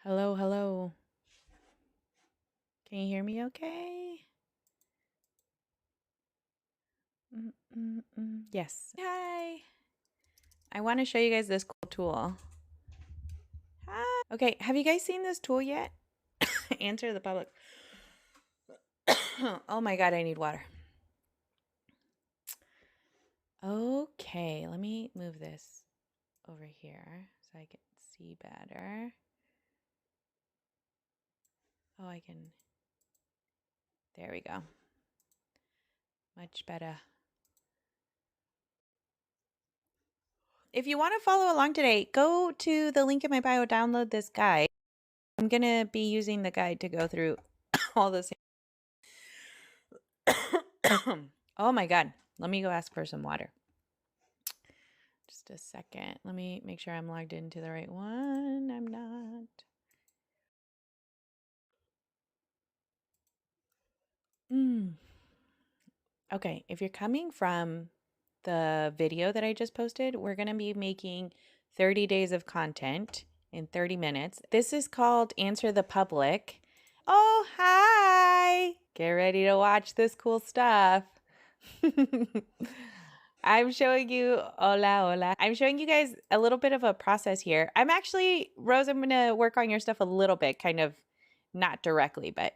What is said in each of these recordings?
Hello, hello. Can you hear me okay? Yes. Hi. I want to show you guys this cool tool. Hi. Okay, have you guys seen this tool yet? Answer the public. Oh my God, I need water. Okay, let me move this over here so I can see better. Oh, I can. There we go. Much better. If you want to follow along today, go to the link in my bio, download this guide. I'm going to be using the guide to go through all this. Oh my God. Let me go ask for some water. Just a second. Let me make sure I'm logged into the right one. I'm not. Okay, if you're coming from the video that I just posted, we're going to be making 30 days of content in 30 minutes. This is called Answer the Public. Oh, hi. Get ready to watch this cool stuff. I'm showing you, hola. I'm showing you guys a little bit of a process here. Rose, I'm going to work on your stuff a little bit, kind of not directly, but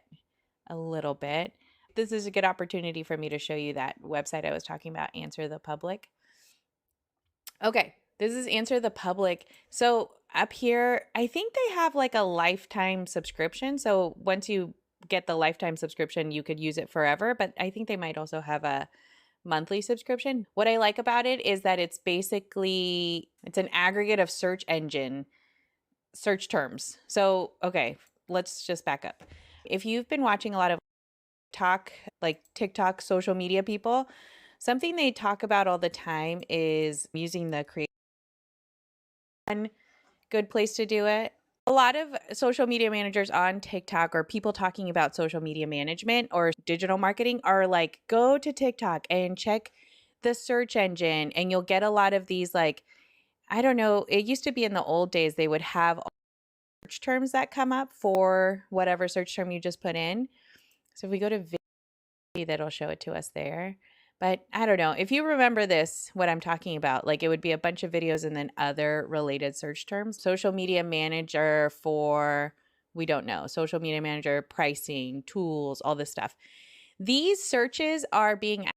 a little bit. This is a good opportunity for me to show you that website I was talking about, Answer the Public. Okay, this is Answer the Public. So up here, I think they have like a lifetime subscription. So once you get the lifetime subscription, you could use it forever. But I think they might also have a monthly subscription. What I like about it is that it's an aggregate of search engine search terms. So, okay, let's just back up. If you've been watching a lot of TikTok social media people, something they talk about all the time is using the create. One good place to do it. A lot of social media managers on TikTok or people talking about social media management or digital marketing are like, go to TikTok and check the search engine and you'll get a lot of these, like, I don't know, it used to be in the old days, they would have search terms that come up for whatever search term you just put in. So if we go to video, that'll show it to us there. But I don't know. If you remember this, what I'm talking about, like it would be a bunch of videos and then other related search terms. Social media manager for, we don't know, social media manager, pricing, tools, all this stuff. These searches are being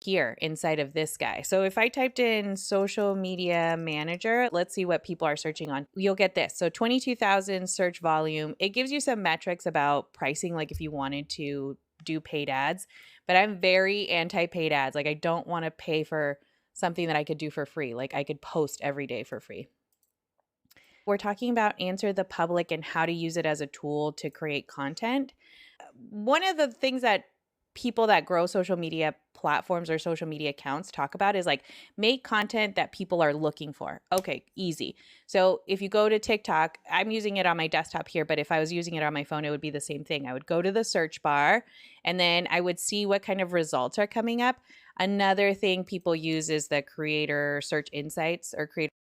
here inside of this guy. So if I typed in social media manager, let's see what people are searching on. You'll get this. So 22,000 search volume. It gives you some metrics about pricing, like if you wanted to do paid ads, but I'm very anti paid ads. Like I don't want to pay for something that I could do for free. Like I could post every day for free. We're talking about Answer the Public and how to use it as a tool to create content. One of the things that people that grow social media platforms or social media accounts talk about is like make content that people are looking for. Okay, easy. So if you go to TikTok, I'm using it on my desktop here, but if I was using it on my phone, it would be the same thing. I would go to the search bar and then I would see what kind of results are coming up. Another thing people use is the creator search insights or creator.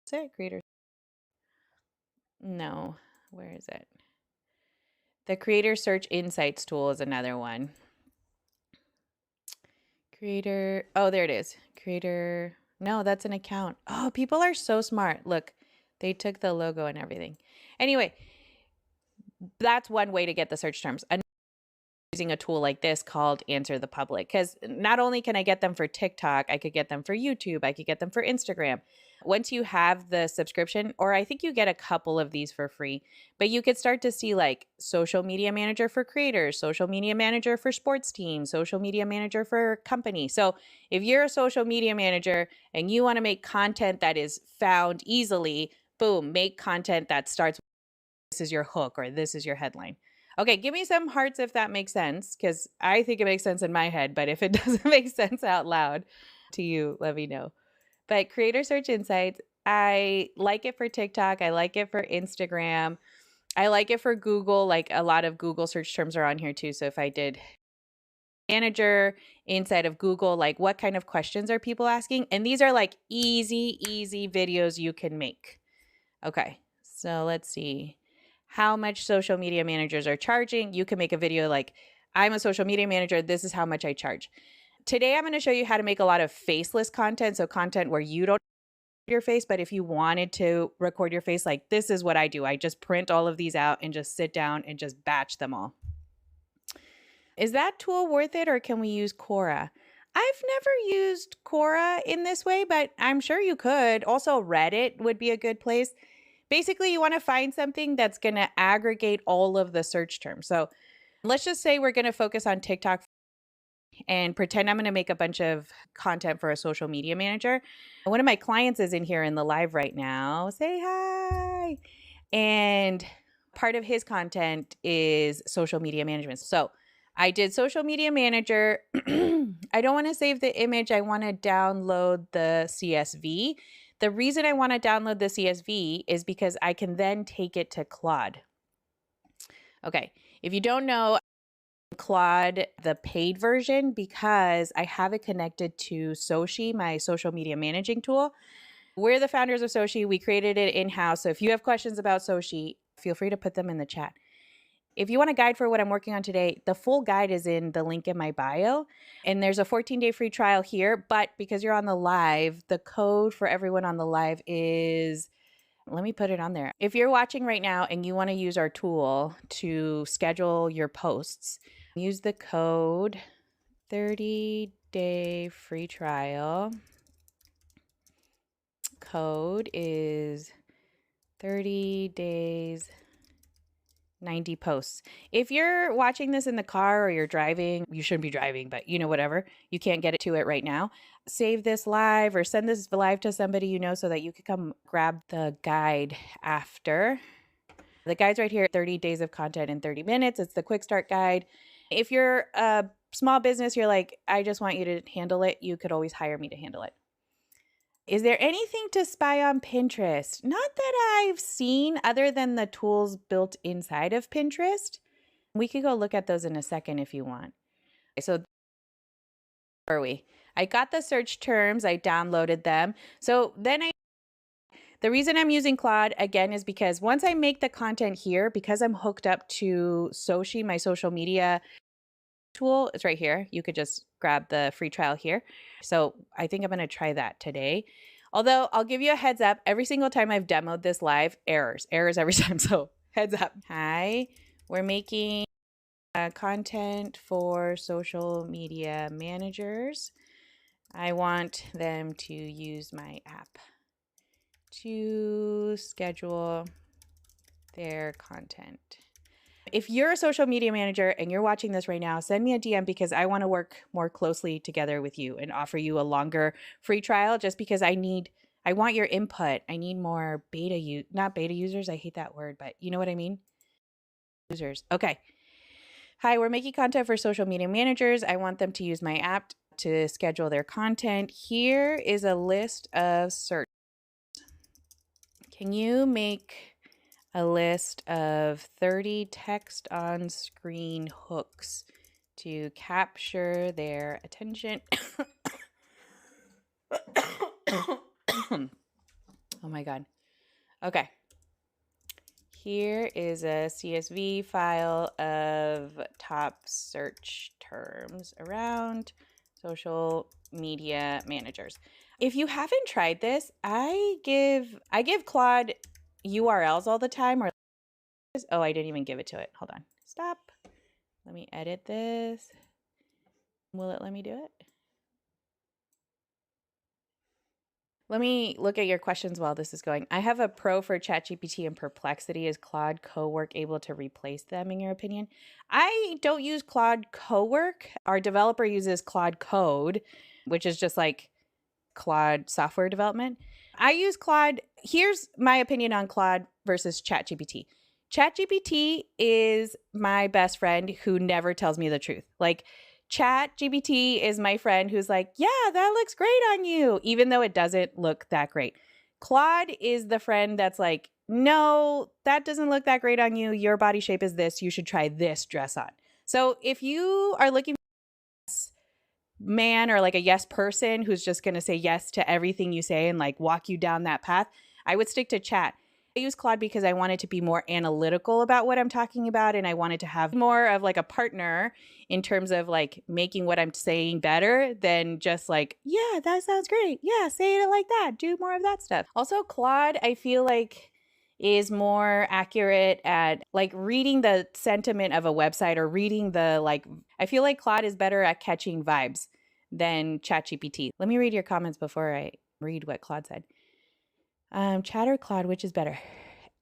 Is it creator? No, where is it? The creator search insights tool is another one. Creator. Oh, there it is. Creator. No, that's an account. Oh, people are so smart. Look, they took the logo and everything. Anyway, that's one way to get the search terms. Using a tool like this called Answer the Public, because not only can I get them for TikTok, I could get them for YouTube, I could get them for Instagram. Once you have the subscription, or I think you get a couple of these for free, but you could start to see like social media manager for creators, social media manager for sports teams, social media manager for company. So if you're a social media manager and you want to make content that is found easily, boom, make content that starts with this is your hook or this is your headline. Okay, give me some hearts if that makes sense, because I think it makes sense in my head, but if it doesn't make sense out loud to you, let me know. But Creator Search Insights, I like it for TikTok. I like it for Instagram. I like it for Google. Like a lot of Google search terms are on here too. So if I did manager inside of Google, like what kind of questions are people asking? And these are like easy videos you can make. Okay, so let's see how much social media managers are charging. You can make a video like, I'm a social media manager. This is how much I charge. Today, I'm going to show you how to make a lot of faceless content. So content where you don't your face, but if you wanted to record your face, like this is what I do. I just print all of these out and just sit down and just batch them all. Is that tool worth it, or can we use Quora? I've never used Quora in this way, but I'm sure you could. Also, Reddit would be a good place. Basically, you want to find something that's going to aggregate all of the search terms. So let's just say we're going to focus on TikTok and pretend I'm going to make a bunch of content for a social media manager. One of my clients is in here in the live right now. Say hi. And part of his content is social media management. So I did social media manager. I don't want to save the image. I want to download the CSV. The reason I want to download the CSV is because I can then take it to Claude. Okay. If you don't know, Claude, the paid version, because I have it connected to SOSHIE, my social media managing tool. We're the founders of SOSHIE. We created it in-house. So if you have questions about SOSHIE, feel free to put them in the chat. If you want a guide for what I'm working on today, the full guide is in the link in my bio. And there's a 14-day free trial here. But because you're on the live, the code for everyone on the live is, let me put it on there. If you're watching right now and you want to use our tool to schedule your posts, use the code 30-day free trial. Code is 30 days, 90 posts. If you're watching this in the car or you're driving, you shouldn't be driving, but you know, whatever, you can't get to it right now, save this live or send this live to somebody you know so that you could come grab the guide after. The guide's right here, 30 days of content in 30 minutes. It's the quick start guide. If you're a small business, you're like, I just want you to handle it, you could always hire me to handle it. Is there anything to spy on Pinterest? Not that I've seen other than the tools built inside of Pinterest. We could go look at those in a second if you want. So where are we? I got the search terms. I downloaded them. So then the reason I'm using Claude again is because once I make the content here, because I'm hooked up to SOSHIE, my social media tool, it's right here. You could just grab the free trial here. So I think I'm going to try that today. Although I'll give you a heads up, every single time I've demoed this live, errors every time. So heads up. Hi, we're making content for social media managers. I want them to use my app to schedule their content. If you're a social media manager and you're watching this right now, send me a DM because I want to work more closely together with you and offer you a longer free trial just because I want your input. I need more not beta users. I hate that word, but you know what I mean? Users. Okay. Hi, we're making content for social media managers. I want them to use my app to schedule their content. Here is a list of search. Can you make a list of 30 text on screen hooks to capture their attention? Oh my God. Okay. Here is a CSV file of top search terms around social media managers. If you haven't tried this, I give Claude URLs all the time. Or oh, I didn't even give it to it. Hold on. Stop. Let me edit this. Will it let me do it? Let me look at your questions while this is going. I have a pro for ChatGPT and Perplexity. Is Claude Cowork able to replace them in your opinion? I don't use Claude Cowork. Our developer uses Claude Code, which is just like Claude software development. I use Claude. Here's my opinion on Claude versus ChatGPT. ChatGPT is my best friend who never tells me the truth. Like, ChatGPT is my friend who's like, yeah, that looks great on you, even though it doesn't look that great. Claude is the friend that's like, no, that doesn't look that great on you. Your body shape is this. You should try this dress on. So if you are looking for a yes man or like a yes person who's just going to say yes to everything you say and like walk you down that path, I would stick to chat. I use Claude because I wanted to be more analytical about what I'm talking about. And I wanted to have more of like a partner in terms of like making what I'm saying better than just like, yeah, that sounds great. Yeah, say it like that. Do more of that stuff. Also, Claude, I feel like is more accurate at like reading the sentiment of a website or reading the like, I feel like Claude is better at catching vibes than ChatGPT. Let me read your comments before I read what Claude said. Chat or Claude, which is better?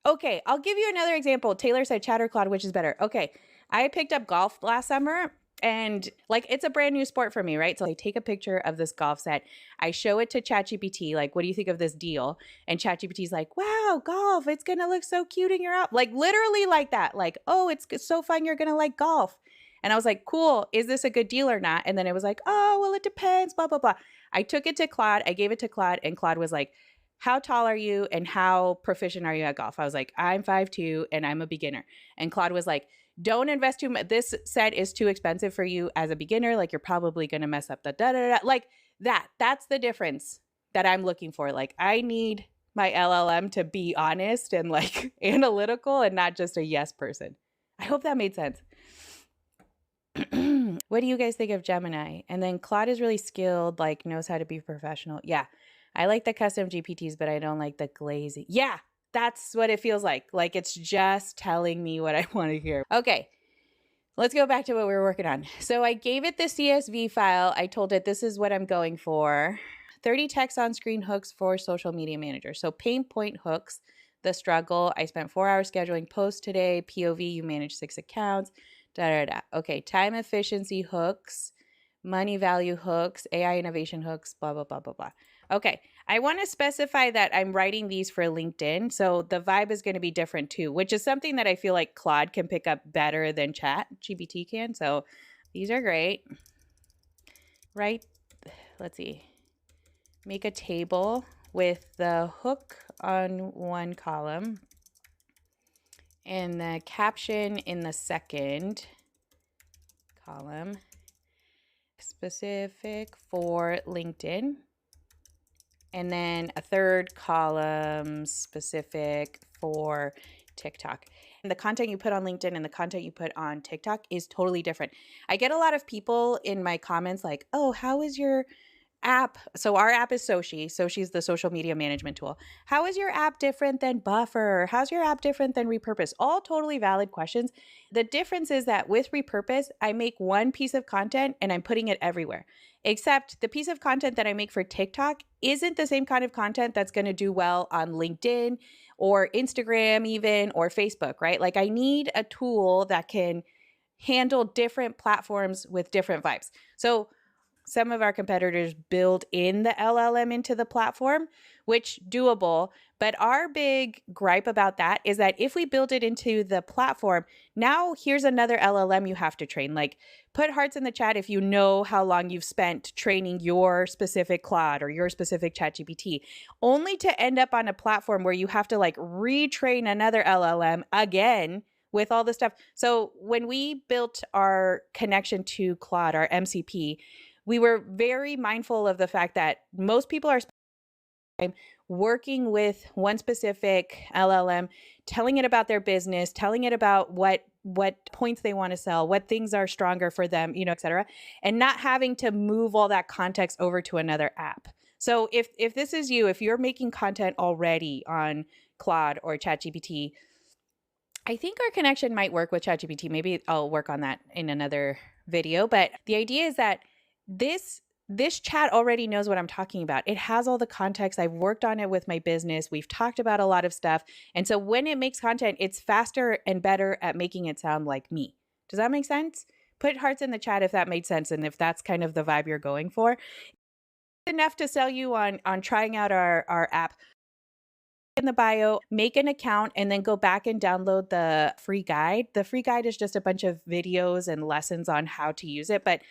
Okay, I'll give you another example. Taylor said chat or Claude, which is better? Okay, I picked up golf last summer and like it's a brand new sport for me, right? So I take a picture of this golf set. I show it to ChatGPT, like, what do you think of this deal? And ChatGPT's like, wow, golf, it's gonna look so cute in your app. Like literally like that. Like, oh, it's so fun, you're gonna like golf. And I was like, cool, is this a good deal or not? And then it was like, oh, well, it depends, blah, blah, blah. I took it to Claude, I gave it to Claude, and Claude was like, how tall are you and how proficient are you at golf? I was like, I'm 5'2" and I'm a beginner. And Claude was like, don't invest too much. This set is too expensive for you as a beginner. Like you're probably going to mess up the da da da. Like that. That's the difference that I'm looking for. Like I need my LLM to be honest and like analytical and not just a yes person. I hope that made sense. What do you guys think of Gemini? And then Claude is really skilled, like knows how to be professional. Yeah. I like the custom GPTs, but I don't like the glazing. Yeah, that's what it feels like. Like it's just telling me what I want to hear. Okay, let's go back to what we were working on. So I gave it the CSV file. I told it this is what I'm going for. 30 text on screen hooks for social media manager. So pain point hooks, the struggle. I spent 4 hours scheduling posts today. POV, you manage 6 accounts. Da, da, da. Okay, time efficiency hooks, money value hooks, AI innovation hooks, blah, blah, blah, blah, blah. Okay, I want to specify that I'm writing these for LinkedIn. So the vibe is going to be different too, which is something that I feel like Claude can pick up better than ChatGPT can. So these are great. Right? Let's see. Make a table with the hook on one column and the caption in the second column. Specific for LinkedIn. And then a third column specific for TikTok. And the content you put on LinkedIn and the content you put on TikTok is totally different. I get a lot of people in my comments like, oh, how is your app? So our app is SOSHIE. SOSHIE is the social media management tool. How is your app different than Buffer? How's your app different than Repurpose? All totally valid questions. The difference is that with Repurpose, I make one piece of content and I'm putting it everywhere. Except the piece of content that I make for TikTok isn't the same kind of content that's going to do well on LinkedIn or Instagram even or Facebook, right? Like I need a tool that can handle different platforms with different vibes. So some of our competitors build in the LLM into the platform, which doable. But our big gripe about that is that if we build it into the platform, now here's another LLM you have to train. Like put hearts in the chat if you know how long you've spent training your specific Claude or your specific ChatGPT, only to end up on a platform where you have to like retrain another LLM again with all this stuff. So when we built our connection to Claude, our MCP, we were very mindful of the fact that most people are working with one specific LLM, telling it about their business, telling it about what points they want to sell, what things are stronger for them, et cetera, and not having to move all that context over to another app. So if this is you, if you're making content already on Claude or ChatGPT, I think our connection might work with ChatGPT. Maybe I'll work on that in another video. But the idea is that this chat already knows what I'm talking about. It has all the context. I've worked on it with my business. We've talked about a lot of stuff. And so when it makes content, it's faster and better at making it sound like me. Does that make sense? Put hearts in the chat if that made sense and if that's kind of the vibe you're going for. Enough to sell you on trying out our app. In the bio, make an account, and then go back and download the free guide. The free guide is just a bunch of videos and lessons on how to use it, but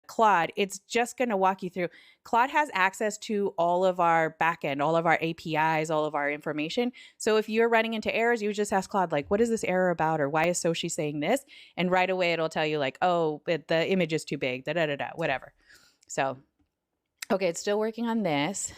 Claude, it's just going to walk you through. Claude has access to all of our backend, all of our APIs, all of our information. So if you're running into errors, you just ask Claude, like, what is this error about? Or why is SOSHIE saying this? And right away, it'll tell you like, oh, the image is too big, whatever. So, okay, it's still working on this.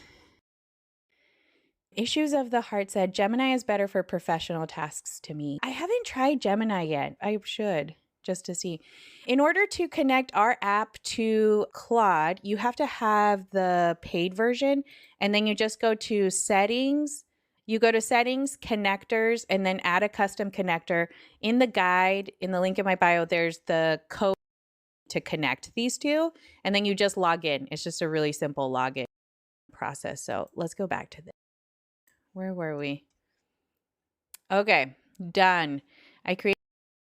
Issues of the Heart said, Gemini is better for professional tasks to me. I haven't tried Gemini yet. I should, just to see. In order to connect our app to Claude, you have to have the paid version, and then you just go to settings. You go to settings, connectors, and then add a custom connector. In the guide, in the link in my bio, there's the code to connect these two, and then you just log in. It's just a really simple login process. So let's go back to this. Where were we? Okay, done. I created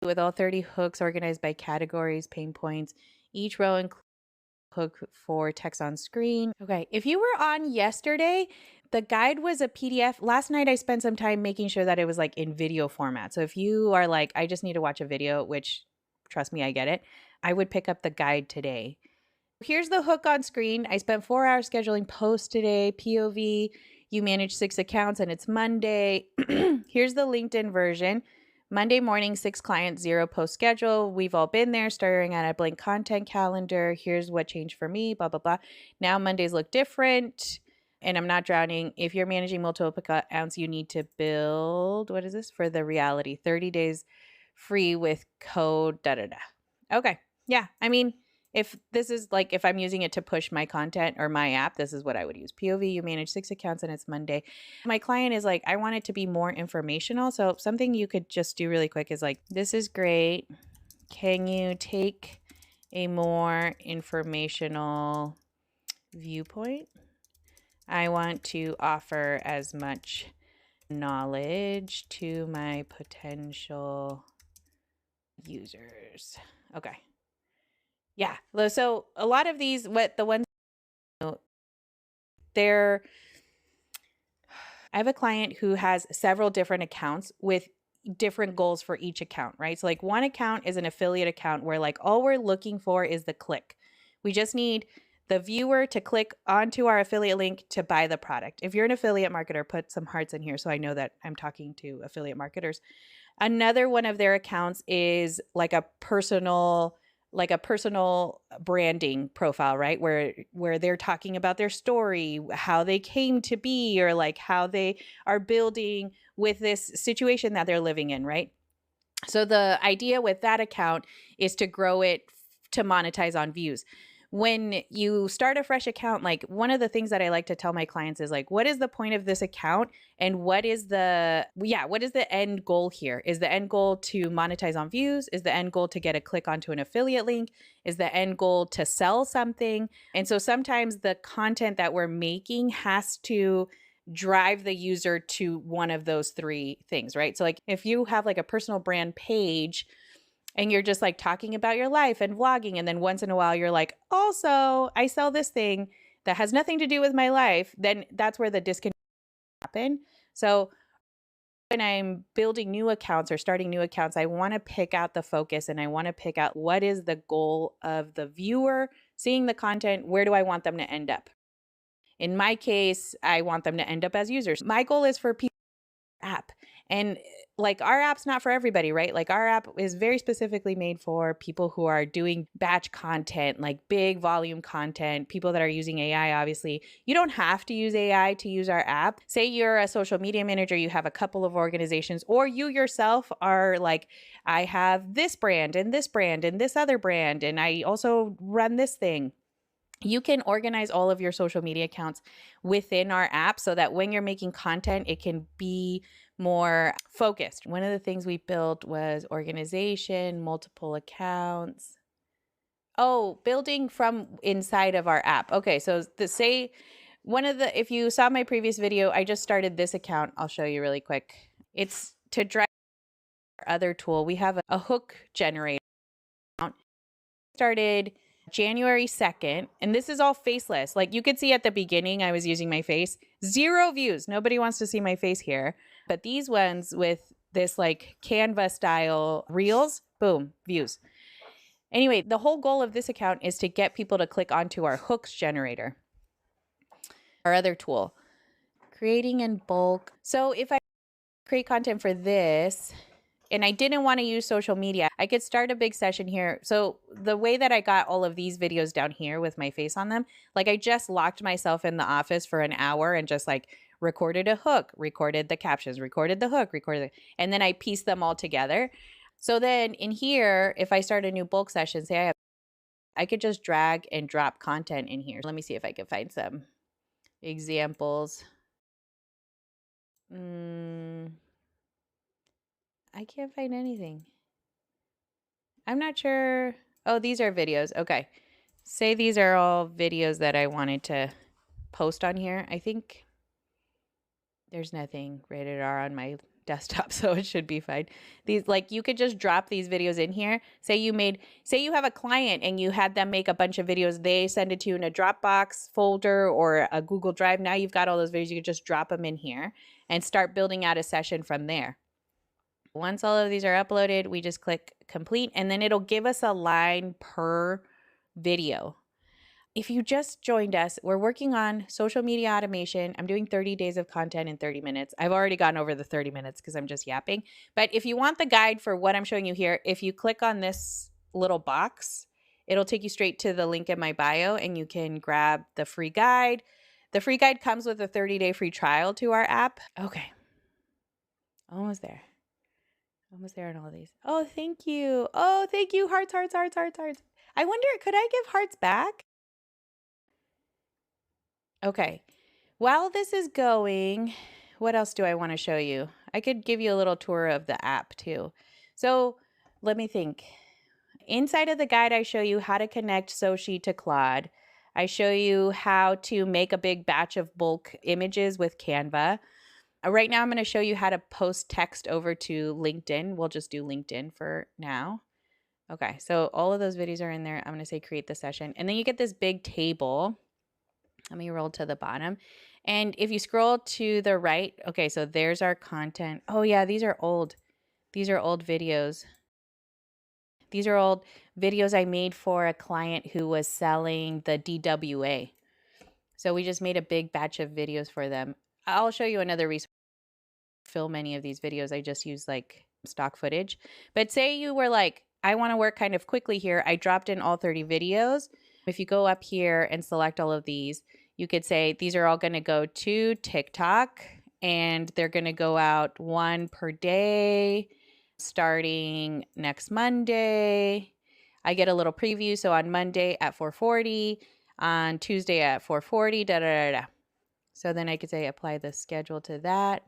with all 30 hooks organized by categories, pain points. Each row includes a hook for text on screen. Okay, if you were on yesterday, the guide was a PDF. Last night I spent some time making sure that it was like in video format. So if you are like, I just need to watch a video, which trust me, I get it, I would pick up the guide today. Here's the hook on screen. I spent 4 hours scheduling posts today. POV, you manage 6 accounts and it's Monday. Here's the LinkedIn version. Monday morning, 6 clients, 0 post schedule. We've all been there, staring at a blank content calendar. Here's what changed for me, blah, blah, blah. Now Mondays look different and I'm not drowning. If you're managing multiple accounts, you need to build, what is this? For the reality, 30 days free with code, da, da, da. Okay. Yeah. I mean, if this is like, if I'm using it to push my content or my app, this is what I would use. POV, you manage 6 accounts and it's Monday. My client is like, I want it to be more informational. So something you could just do really quick is like, this is great. Can you take a more informational viewpoint? I want to offer as much knowledge to my potential users. Okay. Yeah. So a lot of these, I have a client who has several different accounts with different goals for each account, right? So like one account is an affiliate account where like all we're looking for is the click. We just need the viewer to click onto our affiliate link to buy the product. If you're an affiliate marketer, put some hearts in here so I know that I'm talking to affiliate marketers. Another one of their accounts is like a personal branding profile, right? Where they're talking about their story, how they came to be, or like how they are building with this situation that they're living in, right? So the idea with that account is to grow it to monetize on views. When you start a fresh account, like one of the things that I like to tell my clients is like, what is the point of this account? And what is the end goal here? Is the end goal to monetize on views? Is the end goal to get a click onto an affiliate link? Is the end goal to sell something? And so sometimes the content that we're making has to drive the user to one of those 3 things, right? So like if you have like a personal brand page and you're just like talking about your life and vlogging, and then once in a while you're like, also, I sell this thing that has nothing to do with my life, then that's where the disconnect happen. So when I'm building new accounts or starting new accounts, I want to pick out the focus and I want to pick out what is the goal of the viewer seeing the content. Where do I want them to end up? In my case, I want them to end up as users. My goal is for people app. And like our app's not for everybody, right? Like our app is very specifically made for people who are doing batch content, like big volume content, people that are using AI, obviously. You don't have to use AI to use our app. Say you're a social media manager, you have a couple of organizations, or you yourself are like, I have this brand and this brand and this other brand, and I also run this thing. You can organize all of your social media accounts within our app so that when you're making content, it can be more focused. One of the things we built was organization, multiple accounts. Oh, building from inside of our app. Okay, so if you saw my previous video, I just started this account. I'll show you really quick. It's to drive our other tool. We have a hook generator account. Started January 2nd, and this is all faceless. Like you could see at the beginning, I was using my face, 0 views. Nobody wants to see my face here. But these ones with this like Canva style reels, boom, views. Anyway, the whole goal of this account is to get people to click onto our hooks generator, our other tool, creating in bulk. So if I create content for this and I didn't want to use social media, I could start a big session here. So the way that I got all of these videos down here with my face on them, like I just locked myself in the office for an hour and just like recorded a hook, recorded the captions, recorded the hook, and then I pieced them all together. So then in here, if I start a new bulk session, say I could just drag and drop content in here. Let me see if I can find some examples. I can't find anything. I'm not sure. Oh, these are videos. Okay. Say these are all videos that I wanted to post on here. I think there's nothing rated R on my desktop, so it should be fine. These, like, you could just drop these videos in here. Say you have a client and you had them make a bunch of videos. They send it to you in a Dropbox folder or a Google Drive. Now you've got all those videos. You could just drop them in here and start building out a session from there. Once all of these are uploaded, we just click complete, and then it'll give us a line per video. If you just joined us, we're working on social media automation. I'm doing 30 days of content in 30 minutes. I've already gone over the 30 minutes because I'm just yapping. But if you want the guide for what I'm showing you here, if you click on this little box, it'll take you straight to the link in my bio and you can grab the free guide. The free guide comes with a 30-day free trial to our app. Okay. Almost there. Almost there on all of these. Oh, thank you. Oh, thank you. Hearts, hearts, hearts, hearts, hearts. I wonder, could I give hearts back? Okay. While this is going, what else do I want to show you? I could give you a little tour of the app too. So let me think. Inside of the guide, I show you how to connect SOSHIE to Claude. I show you how to make a big batch of bulk images with Canva. Right now, I'm going to show you how to post text over to LinkedIn. We'll just do LinkedIn for now. Okay, so all of those videos are in there. I'm going to say create the session. And then you get this big table. Let me roll to the bottom. And if you scroll to the right, okay, so there's our content. Oh yeah, these are old. These are old videos. These are old videos I made for a client who was selling the DWA. So we just made a big batch of videos for them. I'll show you another resource. Film any of these videos. I just use like stock footage. But say you were like, I want to work kind of quickly here. I dropped in all 30 videos. If you go up here and select all of these, you could say these are all going to go to TikTok and they're going to go out one per day starting next Monday. I get a little preview. So on Monday at 4:40, on Tuesday at 4:40, da da da da. So then I could say apply the schedule to that.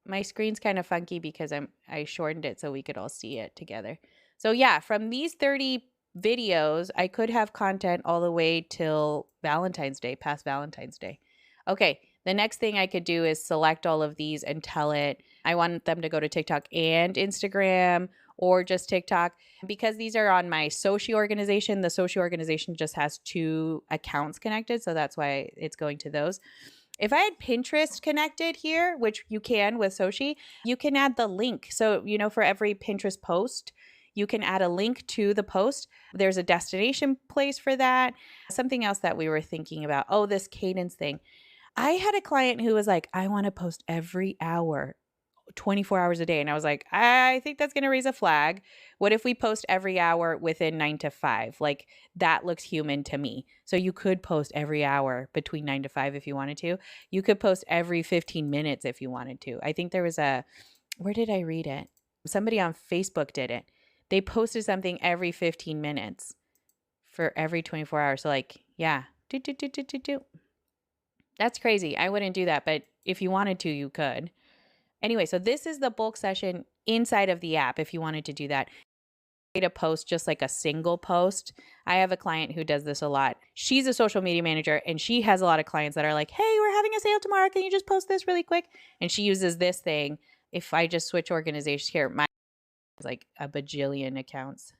My screen's kind of funky because I shortened it so we could all see it together. So yeah, from these 30 videos, I could have content all the way till Valentine's Day, past Valentine's Day. Okay, the next thing I could do is select all of these and tell it I want them to go to TikTok and Instagram or just TikTok. Because these are on my SOSHIE organization, the SOSHIE organization just has 2 accounts connected, so that's why it's going to those. If I had Pinterest connected here, which you can with SOSHIE, you can add the link. So, you know, for every Pinterest post, you can add a link to the post. There's a destination place for that. Something else that we were thinking about. Oh, this cadence thing. I had a client who was like, I want to post every hour, 24 hours a day. And I was like, I think that's going to raise a flag. What if we post every hour within 9 to 5? Like, that looks human to me. So you could post every hour between 9 to 5 if you wanted to. You could post every 15 minutes if you wanted to. I think there was where did I read it? Somebody on Facebook did it. They posted something every 15 minutes for every 24 hours. So like, yeah, That's crazy. I wouldn't do that. But if you wanted to, you could. Anyway, so this is the bulk session inside of the app if you wanted to do that. To post just like a single post. I have a client who does this a lot. She's a social media manager and she has a lot of clients that are like, hey, we're having a sale tomorrow. Can you just post this really quick? And she uses this thing. If I just switch organizations here, mine is like a bajillion accounts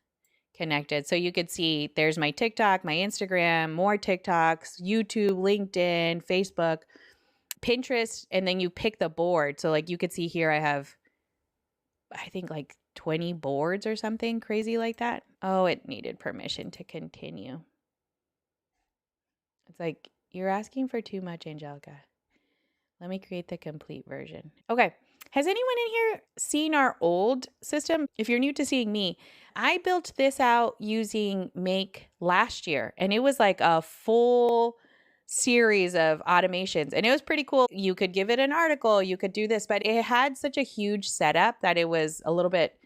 connected. So you could see there's my TikTok, my Instagram, more TikToks, YouTube, LinkedIn, Facebook, Pinterest, and then you pick the board. So like you could see here I have, I think like 20 boards or something crazy like that. Oh, it needed permission to continue. It's like, you're asking for too much, Angelica. Let me create the complete version. Okay. Has anyone in here seen our old system? If you're new to seeing me, I built this out using Make last year, and it was like a full series of automations, and it was pretty cool. You could give it an article, you could do this, but it had such a huge setup that it was a little bit,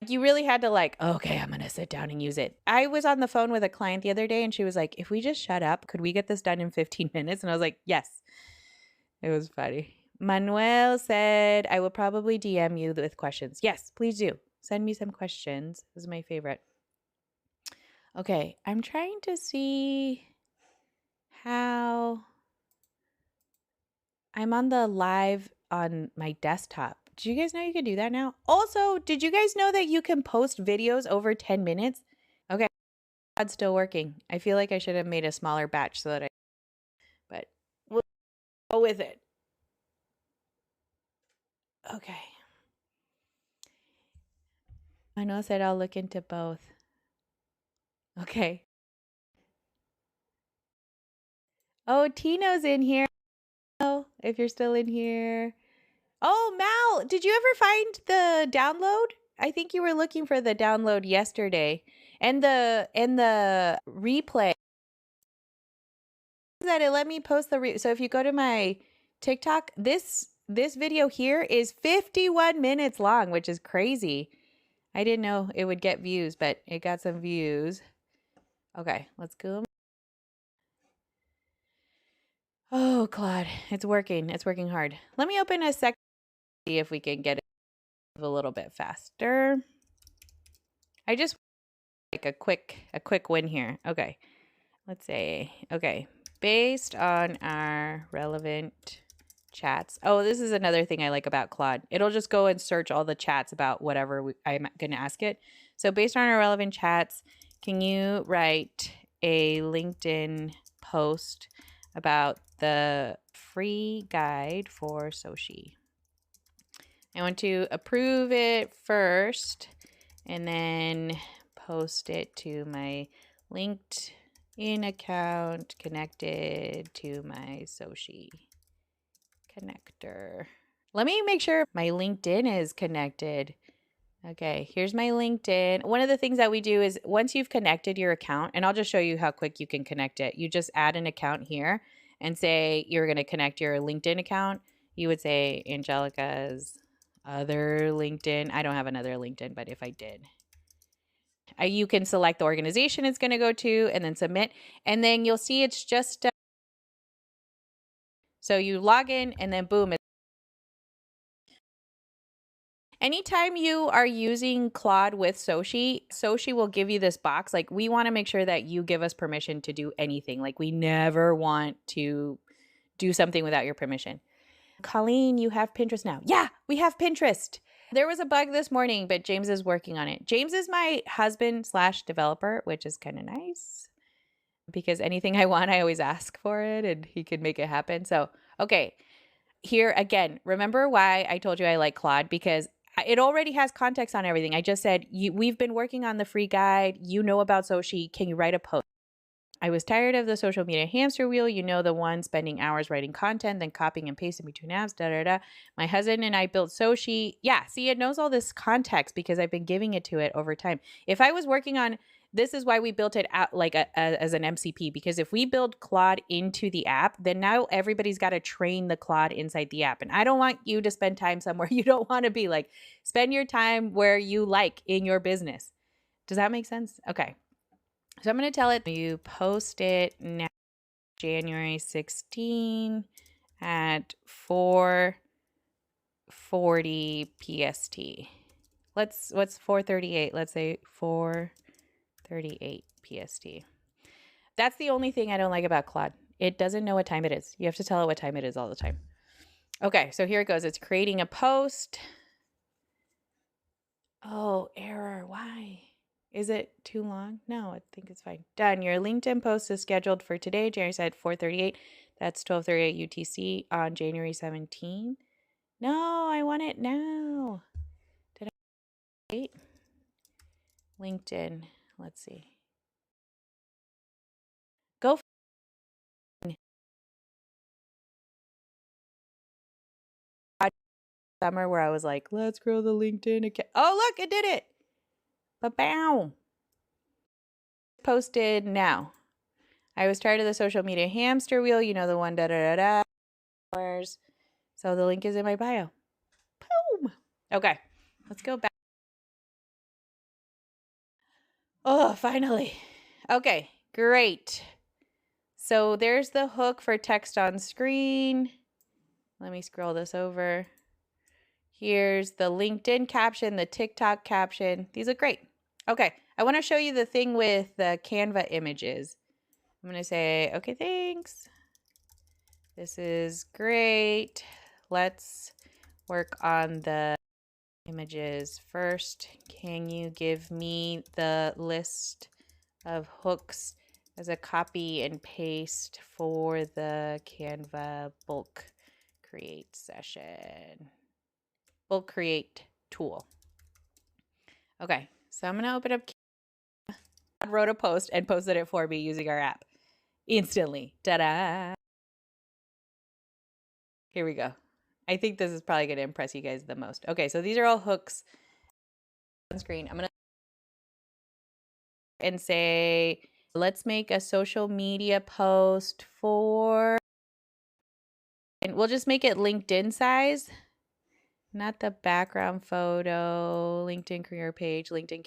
you really had to like, okay, I'm going to sit down and use it. I was on the phone with a client the other day, and she was like, if we just shut up, could we get this done in 15 minutes? And I was like, yes. It was funny. Manuel said, I will probably DM you with questions. Yes, please do. Send me some questions. This is my favorite. Okay, I'm trying to see how I'm on the live on my desktop. Did you guys know you could do that now? Also, did you guys know that you can post videos over 10 minutes? Okay, it's still working. I feel like I should have made a smaller batch so that but we'll go with it. Okay. Manuel said I'll look into both. Okay. Oh, Tino's in here. Oh, if you're still in here. Oh, Mal, did you ever find the download? I think you were looking for the download yesterday. And the replay that it let me post so if you go to my TikTok, this video here is 51 minutes long, which is crazy. I didn't know it would get views, but it got some views. Okay, let's go. Oh, Claude, it's working. It's working hard. Let me open a second, see if we can get it a little bit faster. I just like a quick win here. Okay. Let's say, okay, based on our relevant chats. Oh, this is another thing I like about Claude. It'll just go and search all the chats about whatever I'm going to ask it. So based on our relevant chats, can you write a LinkedIn post about the free guide for SOSHIE? I want to approve it first and then post it to my LinkedIn account connected to my SOSHIE connector. Let me make sure my LinkedIn is connected. Okay, here's my LinkedIn. One of the things that we do is once you've connected your account, and I'll just show you how quick you can connect it. You just add an account here and say you're going to connect your LinkedIn account. You would say Angelica's other LinkedIn. I don't have another LinkedIn, but if I did, you can select the organization it's going to go to and then submit. And then you'll see it's just, so you log in and then boom. Anytime you are using Claude with SOSHIE, SOSHIE will give you this box. Like, we want to make sure that you give us permission to do anything. Like, we never want to do something without your permission. Colleen, you have Pinterest now. Yeah, we have Pinterest. There was a bug this morning, but James is working on it. James is my husband/developer, which is kind of nice because anything I want, I always ask for it and he could make it happen. So, okay, here again, remember why I told you I like Claude? Because it already has context on everything. I just said, we've been working on the free guide. You know about SOSHIE. Can you write a post? I was tired of the social media hamster wheel. You know, the one spending hours writing content, then copying and pasting between apps, da, da, da. My husband and I built SOSHIE. Yeah, see, it knows all this context because I've been giving it to it over time. If I was working on, this is why we built it out like as an MCP, because if we build Claude into the app, then now everybody's got to train the Claude inside the app. And I don't want you to spend time somewhere you don't want to be. Like, spend your time where you like in your business. Does that make sense? Okay. So I'm going to tell it you post it now, January 16 at 4:40 PST. What's 4:38? Let's say 4:38 PST. That's the only thing I don't like about Claude. It doesn't know what time it is. You have to tell it what time it is all the time. Okay, so here it goes. It's creating a post. Oh, error. Why? Is it too long? No, I think it's fine. Done. Your LinkedIn post is scheduled for today, January said 4:38. That's 12:38 UTC on January 17. No, I want it now. LinkedIn. Let's see. Go summer where I was like, let's grow the LinkedIn account. Oh, look, it did it. Ba-bow. Posted now. I was tired of the social media hamster wheel. You know, the one da-da-da-da. So the link is in my bio. Boom. Okay, let's go back. Oh, finally. Okay, great. So there's the hook for text on screen. Let me scroll this over. Here's the LinkedIn caption, the TikTok caption. These look great. Okay, I want to show you the thing with the Canva images. I'm going to say, okay, thanks. This is great. Let's work on the images first. Can you give me the list of hooks as a copy and paste for the Canva Bulk Create session? Bulk Create tool. Okay, so I'm going to open up Canva. I wrote a post and posted it for me using our app instantly. Ta-da! Here we go. I think this is probably going to impress you guys the most. Okay, so these are all hooks on screen. I'm going to and say, let's make a social media post for, and we'll just make it LinkedIn size, not the background photo, LinkedIn career page, LinkedIn.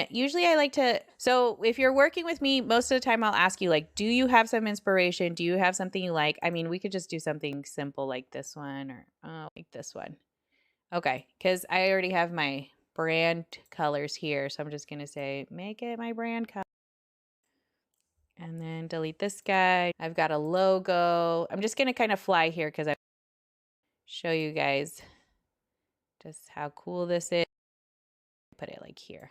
Usually I like to, so if you're working with me, most of the time I'll ask you like, do you have some inspiration? Do you have something you like? I mean, we could just do something simple like this one or like this one. Okay, because I already have my brand colors here. So I'm just going to say, make it my brand color. And then delete this guy. I've got a logo. I'm just going to kind of fly here because I show you guys just how cool this is. Put it like here.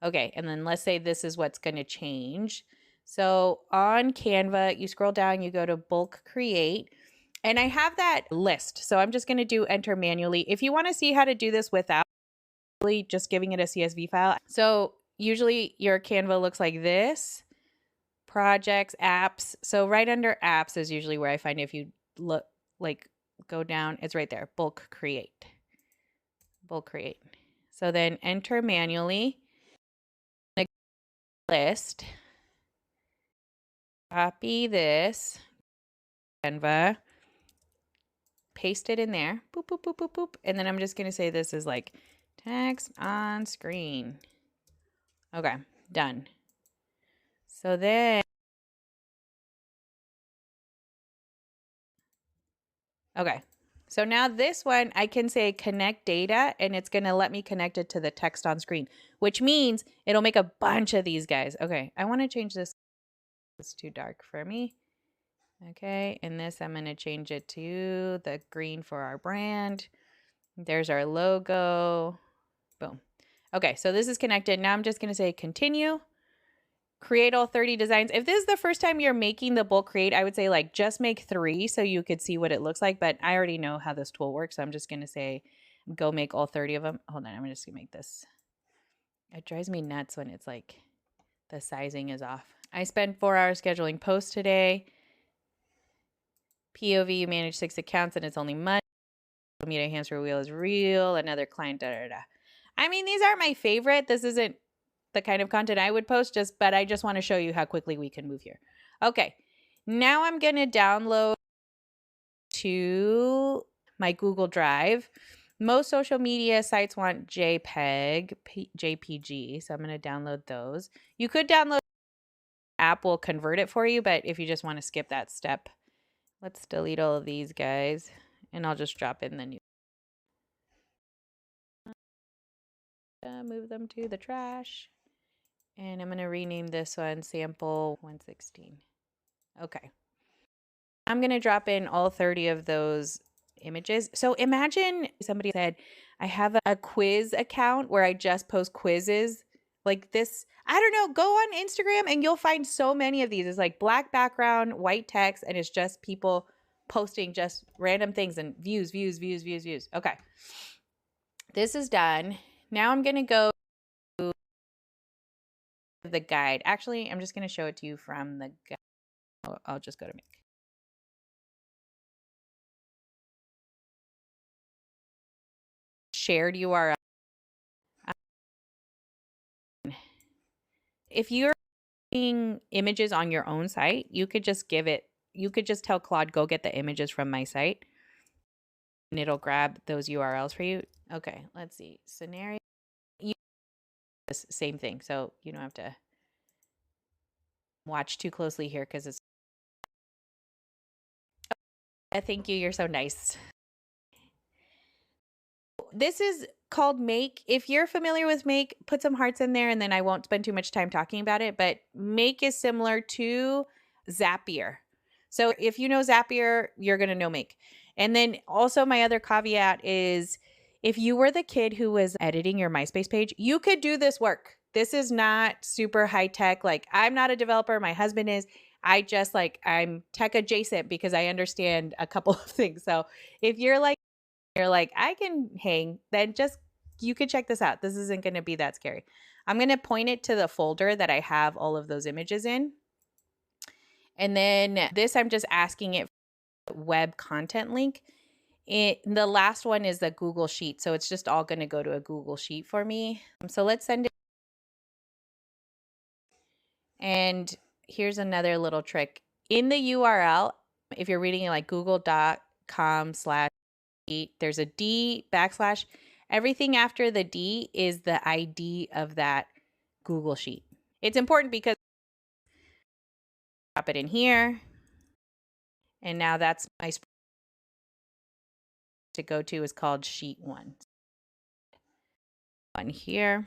Okay, and then let's say this is what's going to change. So on Canva, you scroll down, you go to Bulk Create, and I have that list. So I'm just going to do enter manually. If you want to see how to do this without just giving it a CSV file. So usually your Canva looks like this. Projects, apps. So right under apps is usually where I find if you look, like go down, it's right there, Bulk Create. Bulk Create. So then enter manually. List. Copy this. Canva. Paste it in there. Boop, boop, boop, boop, boop. And then I'm just going to say this is like text on screen. Okay, done. So then, okay. So now this one, I can say connect data and it's going to let me connect it to the text on screen, which means it'll make a bunch of these guys. Okay, I want to change this. It's too dark for me. Okay, and this I'm going to change it to the green for our brand. There's our logo. Boom. Okay, so this is connected. Now I'm just going to say continue. Create all 30 designs. If this is the first time you're making the bulk create, I would say like just make 3 so you could see what it looks like. But I already know how this tool works. So I'm just going to say go make all 30 of them. Hold on. I'm just going to make this. It drives me nuts when it's like the sizing is off. I spent 4 hours scheduling posts today. POV, you manage 6 accounts and it's only money. Media hamster wheel is real. Another client, da da da. I mean, these aren't my favorite. This isn't the kind of content I would post, but I just want to show you how quickly we can move here. Okay, now I'm going to download to my Google Drive. Most social media sites want JPEG, JPG, so I'm going to download those. You could download, app will convert it for you, but if you just want to skip that step, let's delete all of these guys, and I'll just drop in the new. Move them to the trash. And I'm going to rename this one sample 116. Okay. I'm going to drop in all 30 of those images. So imagine somebody said, I have a quiz account where I just post quizzes like this. I don't know. Go on Instagram and you'll find so many of these. It's like black background, white text, and it's just people posting just random things and views. Okay. This is done. Now I'm going to go to the guide. Actually, I'm just going to show it to you from the guide. I'll just go to make. Shared URL. If you're making images on your own site, you could just tell Claude, go get the images from my site, and it'll grab those URLs for you. Okay, let's see. Scenario. Same thing. So you don't have to watch too closely here because it's. Thank you. You're so nice. This is called Make. If you're familiar with Make, put some hearts in there and then I won't spend too much time talking about it. But Make is similar to Zapier. So if you know Zapier, you're going to know Make. And then also my other caveat is if you were the kid who was editing your MySpace page, you could do this work. This is not super high tech. Like I'm not a developer. My husband is. I'm tech adjacent because I understand a couple of things. So if you're like, I can hang, then you could check this out. This isn't going to be that scary. I'm going to point it to the folder that I have all of those images in. And then this, I'm just asking it for web content link. The last one is the Google Sheet. So it's just all going to go to a Google Sheet for me. So let's send it. And here's another little trick. In the URL, if you're reading it like google.com/, there's a D \. Everything after the D is the ID of that Google Sheet. It's important because drop it in here. And now that's my to go to is called Sheet 1. On here.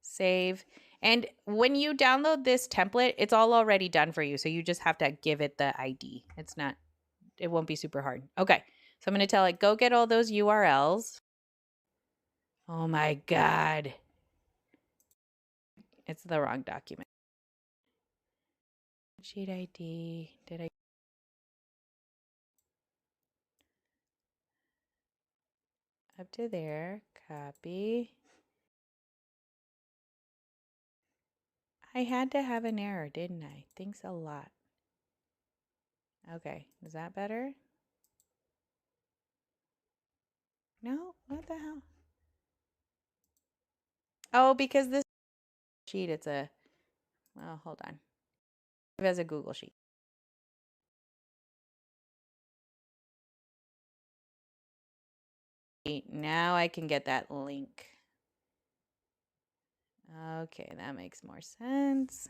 Save. And when you download this template, it's all already done for you. So you just have to give it the ID. It won't be super hard. Okay. So I'm going to tell it, go get all those URLs. Oh my God. It's the wrong document. Sheet ID. Did I? Up to there. Copy. I had to have an error, didn't I? Thanks a lot. Okay. Is that better? No? What the hell? Oh, because this sheet, well, hold on. It has a Google Sheet. Now I can get that link. Okay, that makes more sense.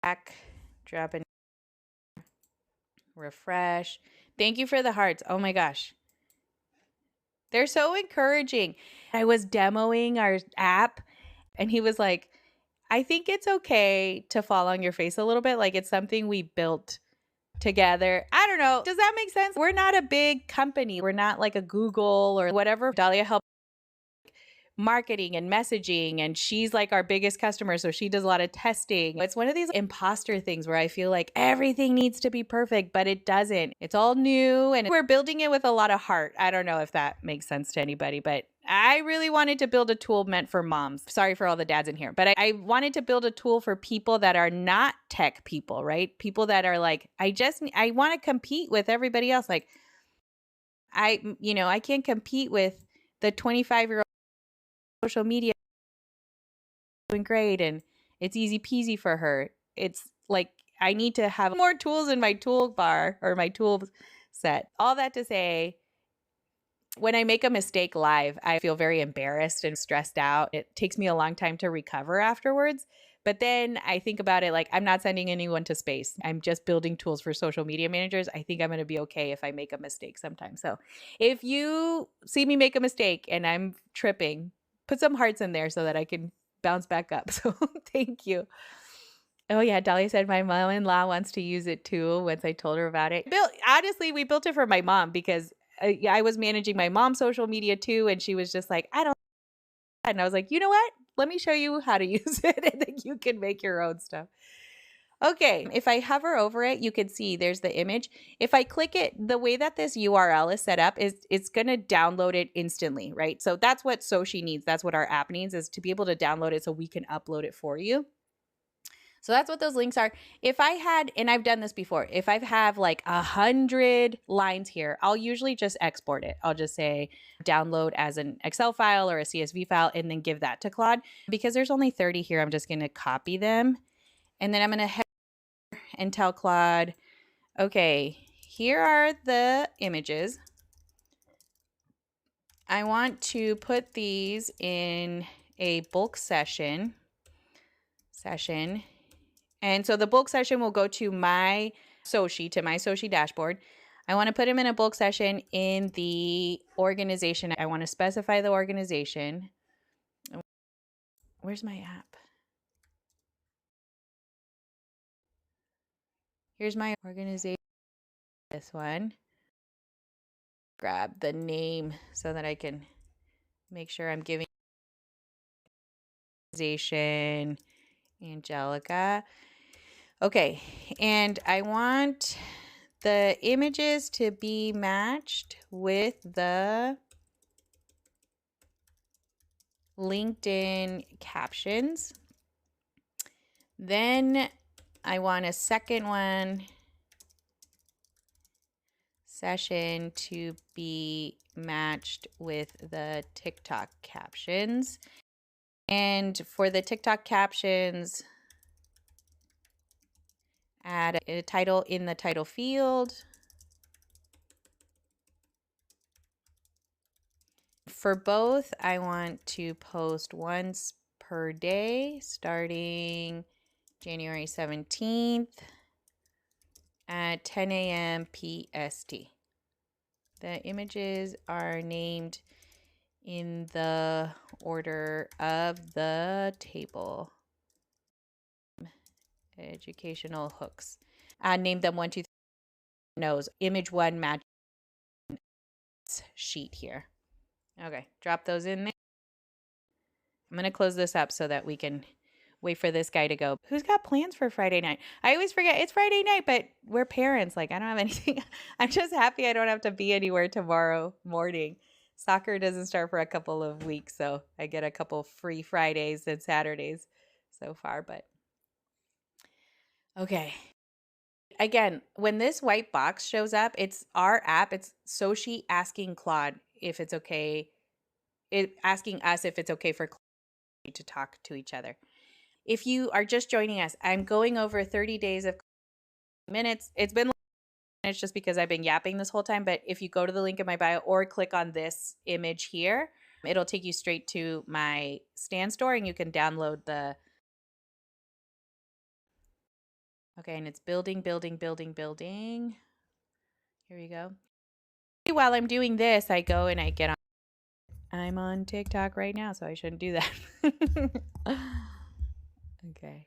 Back, drop in, refresh. Thank you for the hearts. Oh my gosh. They're so encouraging. I was demoing our app and he was like, I think it's okay to fall on your face a little bit. Like it's something we built together. I don't know. Does that make sense? We're not a big company. We're not like a Google or whatever. Dahlia helped marketing and messaging, and she's like our biggest customer, so she does a lot of testing. It's one of these imposter things where I feel like everything needs to be perfect, but it doesn't. It's all new and we're building it with a lot of heart. I don't know if that makes sense to anybody, but I really wanted to build a tool meant for moms. Sorry for all the dads in here, but I wanted to build a tool for people that are not tech people, right? People that are like, I want to compete with everybody else. Like I can't compete with the 25-year-old social media doing great and it's easy peasy for her. It's like I need to have more tools in my toolbar or my tool set. All that to say, when I make a mistake live, I feel very embarrassed and stressed out. It takes me a long time to recover afterwards. But then I think about it like I'm not sending anyone to space. I'm just building tools for social media managers. I think I'm going to be okay if I make a mistake sometimes. So if you see me make a mistake and I'm tripping, put some hearts in there so that I can bounce back up. So thank you. Oh yeah, Dahlia said my mom-in-law wants to use it too once I told her about it. Honestly, we built it for my mom because I was managing my mom's social media too. And she was just like, I don't. And I was like, you know what? Let me show you how to use it and then you can make your own stuff. Okay, if I hover over it, you can see there's the image. If I click it, the way that this URL is set up is it's going to download it instantly, right? So that's what SOSHIE needs. That's what our app needs, is to be able to download it so we can upload it for you. So that's what those links are. If I had, and I've done this before, if I have like 100 lines here, I'll usually just export it. I'll just say download as an Excel file or a CSV file and then give that to Claude. Because there's only 30 here, I'm just going to copy them. And then I'm going to head and tell Claude, okay, here are the images. I want to put these in a bulk session. And so the bulk session will go to my SOSHIE dashboard. I want to put them in a bulk session in the organization. I want to specify the organization. Where's my app? Here's my organization. This one. Grab the name so that I can make sure I'm giving organization Angelica. Okay, and I want the images to be matched with the LinkedIn captions. Then I want a second one session to be matched with the TikTok captions. And for the TikTok captions, add a title in the title field. For both, I want to post once per day starting January 17th at 10 a.m. PST. The images are named in the order of the table. Educational hooks. Name them 1, 2, 3. Knows image 1 match sheet here. Okay, drop those in there. I'm going to close this up so that we can wait for this guy to go. Who's got plans for Friday night? I always forget it's Friday night, but we're parents. Like, I don't have anything. I'm just happy I don't have to be anywhere tomorrow morning. Soccer doesn't start for a couple of weeks, so I get a couple free Fridays and Saturdays so far, but okay. Again, when this white box shows up, it's our app. It's SOSHIE asking Claude if it's okay. Asking us if it's okay for Claude to talk to each other. If you are just joining us, I'm going over 30 days of minutes. It's been minutes just because I've been yapping this whole time. But if you go to the link in my bio or click on this image here, it'll take you straight to my Stan store and you can download the. Okay, and it's building. Here you go. While I'm doing this, I go and I get on. I'm on TikTok right now, so I shouldn't do that. Okay.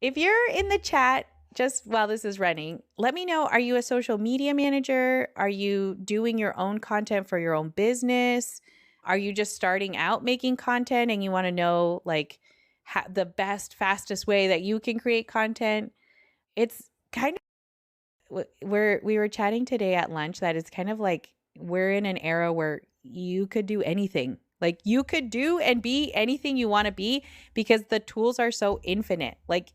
If you're in the chat just while this is running, let me know. Are you a social media manager? Are you doing your own content for your own business? Are you just starting out making content and you want to know like the best, fastest way that you can create content? It's kind of, we were chatting today at lunch that it's kind of like we're in an era where you could do anything. Like you could do and be anything you want to be because the tools are so infinite. Like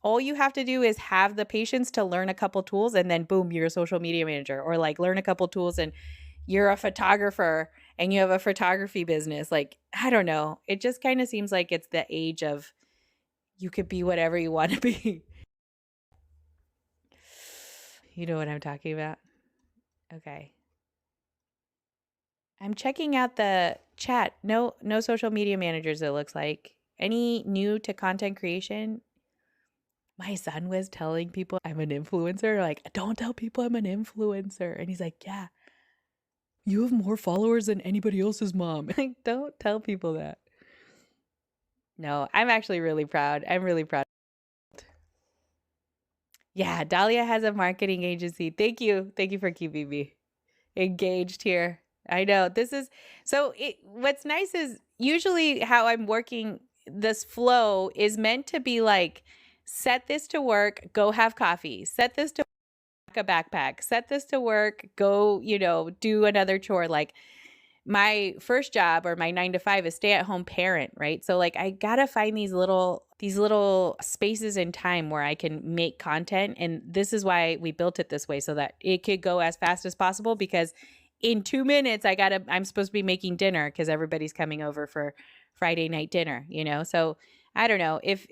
all you have to do is have the patience to learn a couple tools and then boom, you're a social media manager, or like learn a couple tools and you're a photographer and you have a photography business. Like, I don't know. It just kind of seems like it's the age of you could be whatever you want to be. You know what I'm talking about? Okay. I'm checking out the chat. No social media managers, it looks like. Any new to content creation? My son was telling people I'm an influencer. Like, don't tell people I'm an influencer. And he's like, yeah, you have more followers than anybody else's mom. Like, don't tell people that. No, I'm actually really proud. I'm really proud. Yeah, Dahlia has a marketing agency. Thank you. Thank you for keeping me engaged here. I know this is so what's nice is usually how I'm working this flow is meant to be like set this to work, go have coffee, set this to a backpack, set this to work, go, do another chore. Like my first job or my 9 to 5 is stay at home parent, right? So like I gotta find these little spaces in time where I can make content. And this is why we built it this way, so that it could go as fast as possible, because in 2 minutes I'm supposed to be making dinner because everybody's coming over for Friday night dinner, So I don't know if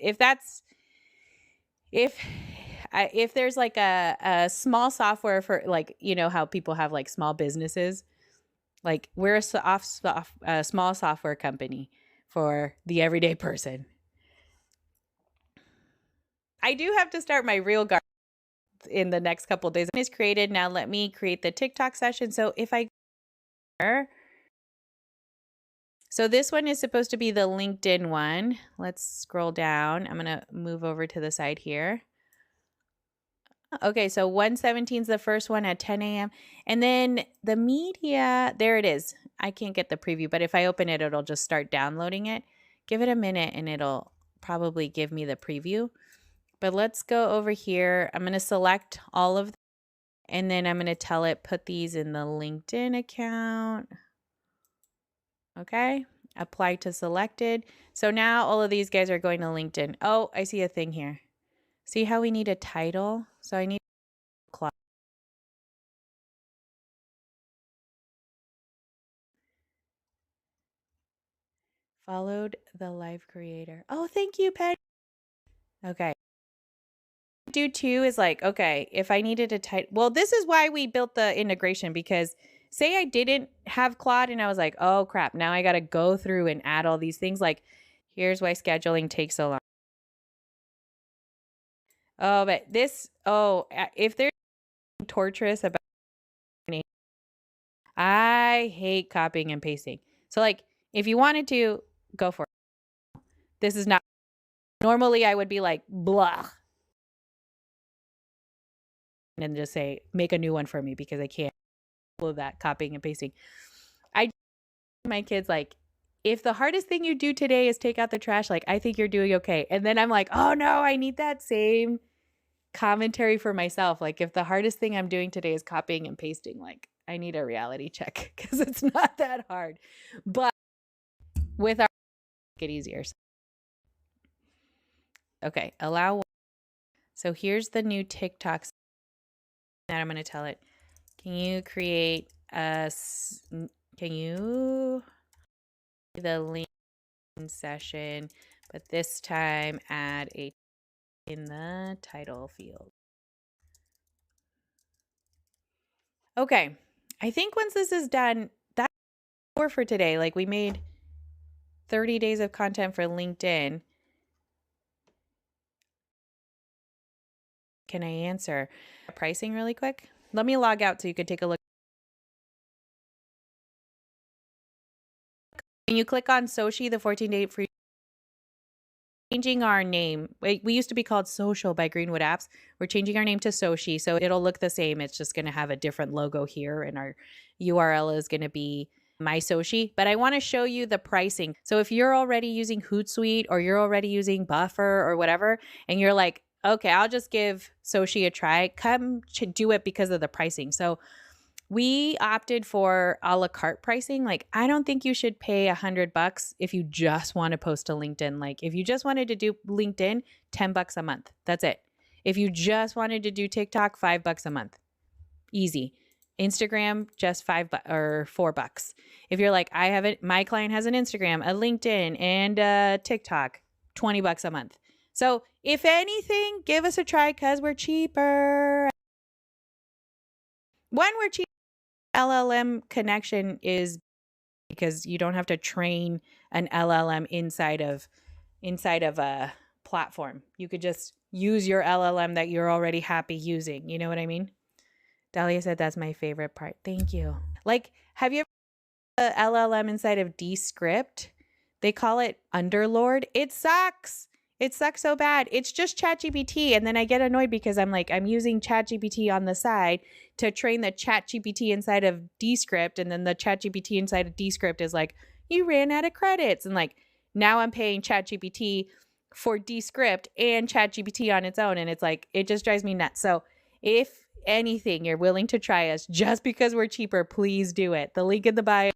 there's like a small software for, like, how people have like small businesses. Like we're a small software company for the everyday person. I do have to start my real garden in the next couple of days. It's created. Now let me create the TikTok session. So if so this one is supposed to be the LinkedIn one. Let's scroll down. I'm going to move over to the side here. Okay, so 117 is the first one at 10 a.m. And then the media, there it is. I can't get the preview, but if I open it, it'll just start downloading it. Give it a minute and it'll probably give me the preview. But let's go over here. I'm going to select all of them, and then I'm going to tell it, put these in the LinkedIn account. Okay, apply to selected. So now all of these guys are going to LinkedIn. Oh, I see a thing here. See how we need a title? So I need Claude. Followed the live creator. Oh, thank you, Penny. Okay. Do too is like, okay, if I needed a title. Well, this is why we built the integration, because say I didn't have Claude and I was like, oh crap, now I got to go through and add all these things. Like, here's why scheduling takes so long. Oh, but if there's torturous about, I hate copying and pasting. So like, if you wanted to, go for it. This is not, normally I would be like, blah, and just say, make a new one for me, because I can't do that copying and pasting. My kids, like, if the hardest thing you do today is take out the trash, like, I think you're doing okay. And then I'm like, oh no, I need that same commentary for myself. Like, if the hardest thing I'm doing today is copying and pasting, like, I need a reality check, because it's not that hard. But with our, make it easier. Okay, allow. So here's the new TikTok that I'm going to tell it. Can you create the link session, but this time add a in the title field. Okay, I think once this is done, that's more for today. Like, we made 30 days of content for LinkedIn. Can I answer pricing really quick? Let me log out so you can take a look. When you click on SOSHIE, the 14-day free, changing our name. We used to be called Social by Greenwood Apps. We're changing our name to SOSHIE, so it'll look the same. It's just going to have a different logo here, and our URL is going to be my SOSHIE. But I want to show you the pricing. So if you're already using Hootsuite, or you're already using Buffer or whatever, and you're like, okay, I'll just give SOSHIE a try, come to do it because of the pricing. So we opted for a la carte pricing. Like, I don't think you should pay $100 if you just want to post to LinkedIn. Like, if you just wanted to do LinkedIn, $10 a month. That's it. If you just wanted to do TikTok, $5 a month. Easy. Instagram, just $5 or $4. If you're like, my client has an Instagram, a LinkedIn, and a TikTok, $20 a month. So if anything, give us a try, because we're cheaper. When we're cheaper, LLM connection is because you don't have to train an LLM inside of a platform. You could just use your LLM that you're already happy using. You know what I mean? Dahlia said that's my favorite part. Thank you. Like, have you ever the LLM inside of Descript? They call it Underlord. It sucks. It sucks so bad. It's just ChatGPT. And then I get annoyed because I'm like, I'm using ChatGPT on the side to train the ChatGPT inside of Descript. And then the ChatGPT inside of Descript is like, you ran out of credits. And like, now I'm paying ChatGPT for Descript and ChatGPT on its own. And it's like, it just drives me nuts. So if anything, you're willing to try us just because we're cheaper, please do it. The link in the bio.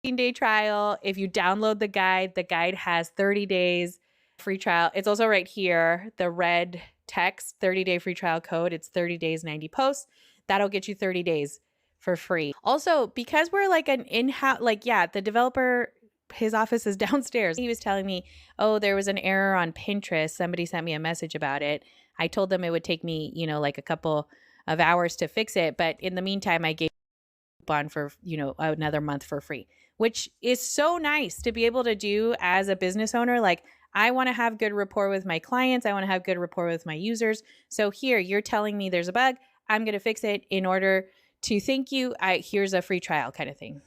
15-day trial. If you download the guide has 30 days free trial. It's also right here, the red text, 30-day free trial code. It's 30 days, 90 posts. That'll get you 30 days for free. Also, because we're like an in-house, like, yeah, the developer, his office is downstairs. He was telling me, oh, there was an error on Pinterest. Somebody sent me a message about it. I told them it would take me, you know, like a couple of hours to fix it. But in the meantime, I gave a coupon for, you know, another month for free, which is so nice to be able to do as a business owner. Like, I want to have good rapport with my clients. I want to have good rapport with my users. So here, you're telling me there's a bug. I'm going to fix it in order to thank you. Here's a free trial kind of thing.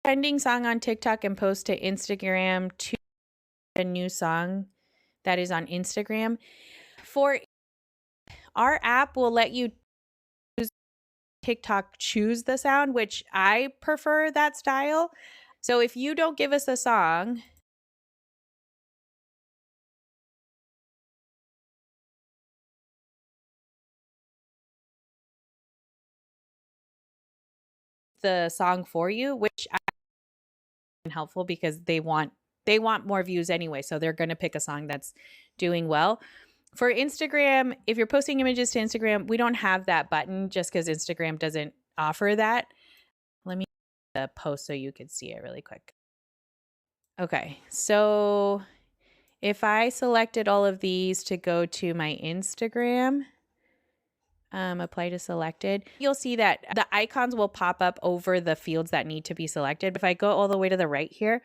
Trending song on TikTok and post to Instagram to a new song that is on Instagram. For our app will let you choose TikTok choose the sound, which I prefer that style. So if you don't give us a song, the song for you, which I find helpful because they want more views anyway, so they're going to pick a song that's doing well. For Instagram, if you're posting images to Instagram, we don't have that button just because Instagram doesn't offer that. Let me post so you can see it really quick. Okay, so if I selected all of these to go to my Instagram, apply to selected, you'll see that the icons will pop up over the fields that need to be selected. If I go all the way to the right here,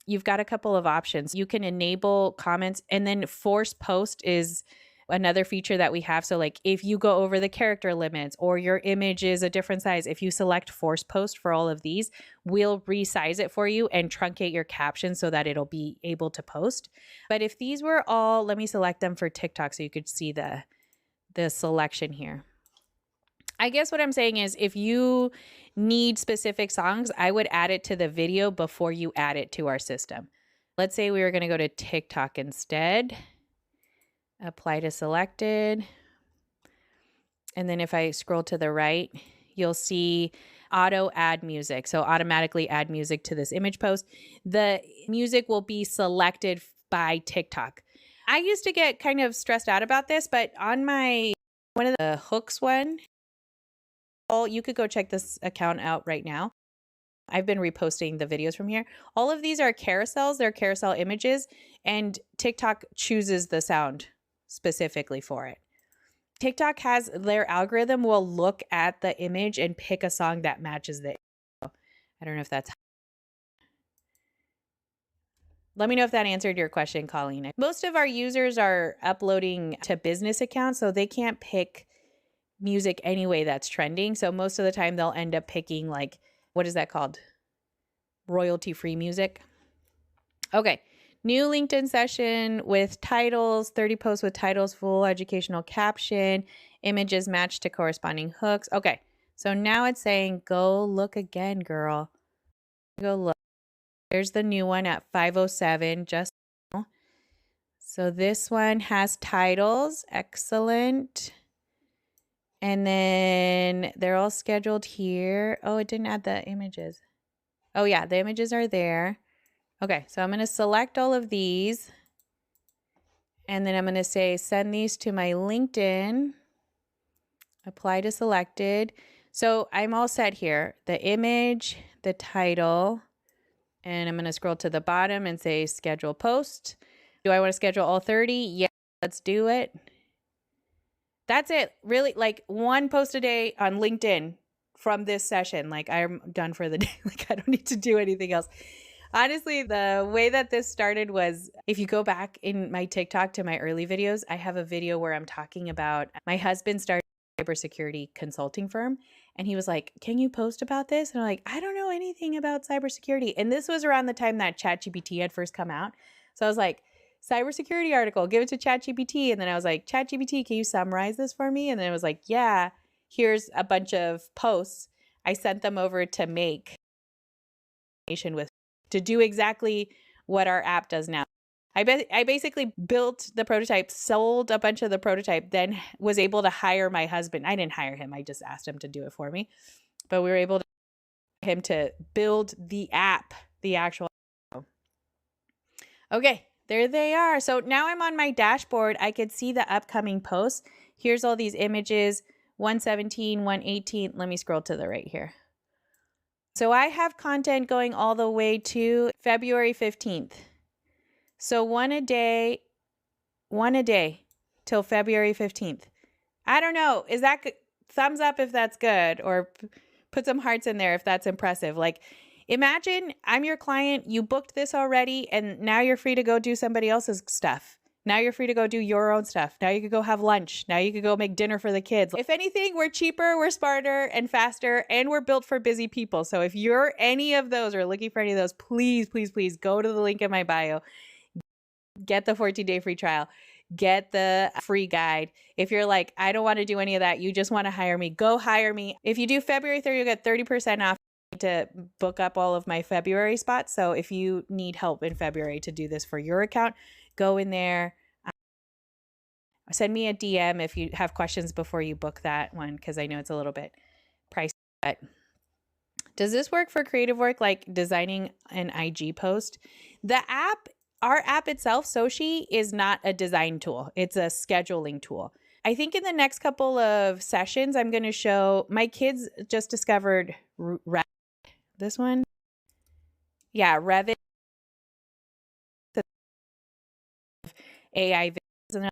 you've got a couple of options. You can enable comments, and then force post is another feature that we have. So like if you go over the character limits or your image is a different size, if you select force post for all of these, we'll resize it for you and truncate your caption so that it'll be able to post. But if these were all, let me select them for TikTok so you could see the selection here. I guess what I'm saying is if you need specific songs, I would add it to the video before you add it to our system. Let's say we were going to go to TikTok instead. Apply to selected. And then if I scroll to the right, you'll see auto add music. So automatically add music to this image post. The music will be selected by TikTok. I used to get kind of stressed out about this, but on one of the hooks one, you could go check this account out right now. I've been reposting the videos from here. All of these are carousels. They're carousel images, and TikTok chooses the sound specifically for it. TikTok has their algorithm will look at the image and pick a song that matches the. I don't know if that's. Let me know if that answered your question, Colleen. Most of our users are uploading to business accounts, so they can't pick music anyway that's trending. So most of the time they'll end up picking like, what is that called? Royalty-free music. Okay. New LinkedIn session with titles, 30 posts with titles, full educational caption, images matched to corresponding hooks. Okay. So now it's saying, go look again, girl. Go look. There's the new one at 5:07 just now. So this one has titles. Excellent. And then they're all scheduled here. Oh, it didn't add the images. Oh yeah, the images are there. Okay, so I'm going to select all of these. And then I'm going to say, send these to my LinkedIn. Apply to selected. So I'm all set here. The image, the title, and I'm going to scroll to the bottom and say schedule post. Do I want to schedule all 30? Yeah, let's do it. That's it. Really, like one post a day on LinkedIn from this session. Like I'm done for the day. Like I don't need to do anything else. Honestly, the way that this started was, if you go back in my TikTok to my early videos, I have a video where I'm talking about my husband started a cybersecurity consulting firm. And he was like, can you post about this? And I'm like, I don't know anything about cybersecurity. And this was around the time that ChatGPT had first come out. So I was like, cybersecurity article, give it to ChatGPT. And then I was like, ChatGPT, can you summarize this for me? And then it was like, yeah, here's a bunch of posts. I sent them over to make with to do exactly what our app does now. I basically built the prototype, sold a bunch of the prototype, then was able to hire my husband. I didn't hire him. I just asked him to do it for me. But we were able to him to build the app, the actual. Okay, there they are. So now I'm on my dashboard. I could see the upcoming posts. Here's all these images, 117, 118. Let me scroll to the right here. So I have content going all the way to February 15th. So one a day till February 15th. I don't know. Is that good? Thumbs up if that's good, or put some hearts in there if that's impressive. Like, imagine I'm your client, you booked this already, and now you're free to go do somebody else's stuff. Now you're free to go do your own stuff. Now you could go have lunch. Now you could go make dinner for the kids. If anything, we're cheaper, we're smarter and faster, and we're built for busy people. So if you're any of those or looking for any of those, please, please, please go to the link in my bio. Get the 14-day free trial. Get the free guide. If you're like, I don't want to do any of that, you just want to hire me, go hire me. If you do February 30, you'll get 30% off to book up all of my February spots. So if you need help in February to do this for your account, go in there. Send me a DM if you have questions before you book that one, because I know it's a little bit pricey. But does this work for creative work, like designing an IG post? The app, our app itself, SOSHIE, is not a design tool. It's a scheduling tool. I think in the next couple of sessions, I'm going to show, my kids just discovered Revit. This one? Yeah, Revit. AI videos.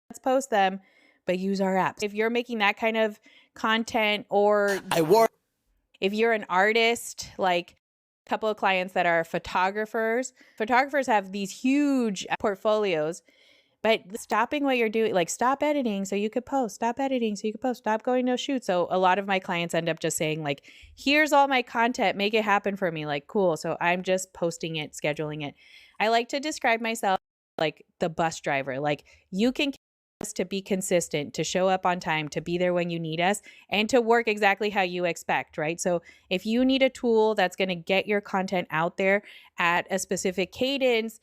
Let's post them, but use our app. If you're making that kind of content, or if you're an artist, like a couple of clients that are photographers have these huge portfolios, but stopping what you're doing, like stop editing so you could post, stop editing so you could post, stop going to shoot. So a lot of my clients end up just saying like, here's all my content, make it happen for me. Like, cool. So I'm just posting it, scheduling it. I like to describe myself like the bus driver. Like, you can to be consistent, to show up on time, to be there when you need us, and to work exactly how you expect, right? So if you need a tool that's going to get your content out there at a specific cadence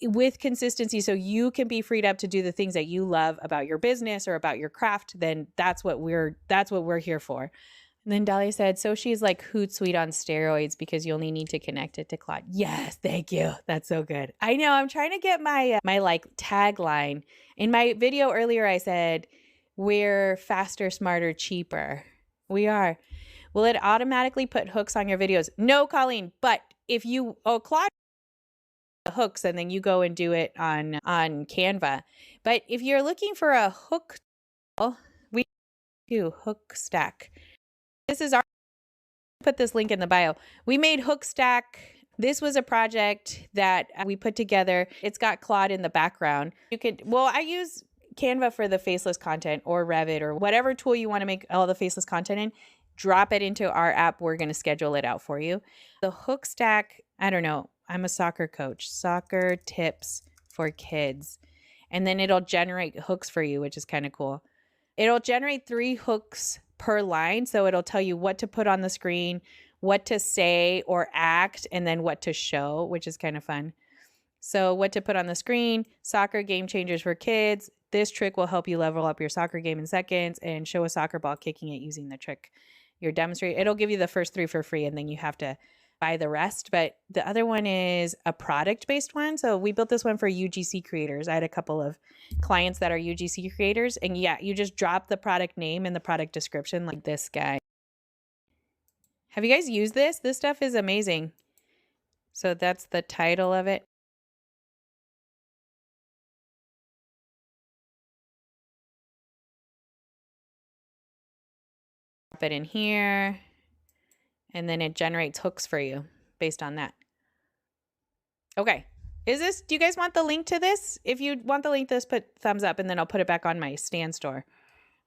with consistency, so you can be freed up to do the things that you love about your business or about your craft, then that's what we're here for. And then Dahlia said, SOSHIE is like Hootsuite on steroids because you only need to connect it to Claude. Yes, thank you. That's so good. I know. I'm trying to get my like tagline. In my video earlier, I said, we're faster, smarter, cheaper. We are. Will it automatically put hooks on your videos? No, Colleen. But if you, Claude hooks, and then you go and do it on Canva. But if you're looking for a hook, we do Hook Stack. This is our, put this link in the bio. We made Hook Stack. This was a project that we put together. It's got Claude in the background. You could, well, I use Canva for the faceless content, or Revit, or whatever tool you want to make all the faceless content in. Drop it into our app. We're going to schedule it out for you. The Hook Stack, I don't know. I'm a soccer coach. Soccer tips for kids. And then it'll generate hooks for you, which is kind of cool. It'll generate 3 hooks per line. So it'll tell you what to put on the screen, what to say or act, and then what to show, which is kind of fun. So what to put on the screen: soccer game changers for kids. This trick will help you level up your soccer game in seconds, and show a soccer ball kicking it using the trick you're demonstrating. It'll give you the first 3 for free, and then you have to buy the rest. But the other one is a product-based one. So we built this one for UGC creators. I had a couple of clients that are UGC creators, and yeah, you just drop the product name and the product description, like this guy. Have you guys used this? This stuff is amazing. So that's the title of it. Drop it in here, and then it generates hooks for you based on that. Okay. Do you guys want the link to this? If you want the link to this, put thumbs up, and then I'll put it back on my stand store.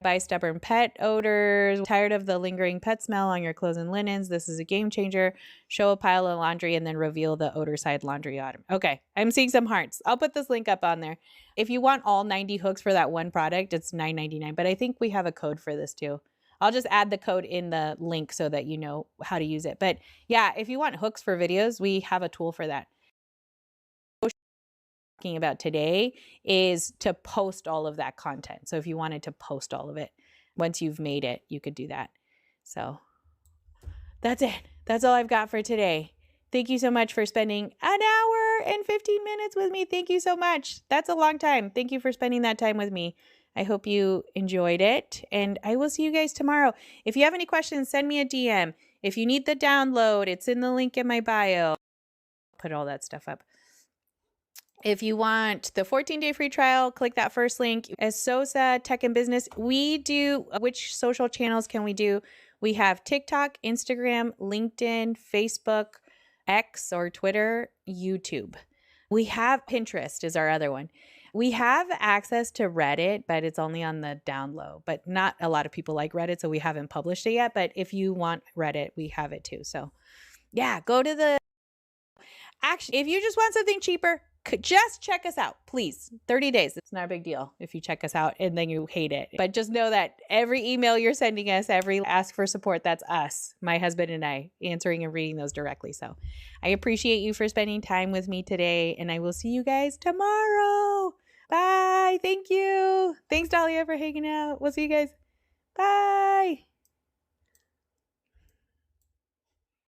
Buy stubborn pet odors. Tired of the lingering pet smell on your clothes and linens? This is a game changer. Show a pile of laundry and then reveal the odor side laundry item. Okay, I'm seeing some hearts. I'll put this link up on there. If you want all 90 hooks for that one product, it's $9.99, but I think we have a code for this too. I'll just add the code in the link so that you know how to use it. But yeah, if you want hooks for videos, we have a tool for that. What we're talking about today is to post all of that content. So if you wanted to post all of it, once you've made it, you could do that. So that's it. That's all I've got for today. Thank you so much for spending an hour and 15 minutes with me. Thank you so much. That's a long time. Thank you for spending that time with me. I hope you enjoyed it, and I will see you guys tomorrow. If you have any questions, send me a DM. If you need the download, it's in the link in my bio. Put all that stuff up. If you want the 14-day free trial, click that first link. As SOSA Tech and Business, we do, which social channels can we do? We have TikTok, Instagram, LinkedIn, Facebook, X or Twitter, YouTube. We have Pinterest is our other one. We have access to Reddit, but it's only on the down low. But not a lot of people like Reddit, so we haven't published it yet. But if you want Reddit, we have it too. So yeah, go to the... Actually, if you just want something cheaper, just check us out, please. 30 days. It's not a big deal if you check us out and then you hate it. But just know that every email you're sending us, every ask for support, that's us, my husband and I, answering and reading those directly. So I appreciate you for spending time with me today, and I will see you guys tomorrow. Bye. Thank you. Thanks, Dahlia, for hanging out. We'll see you guys. Bye.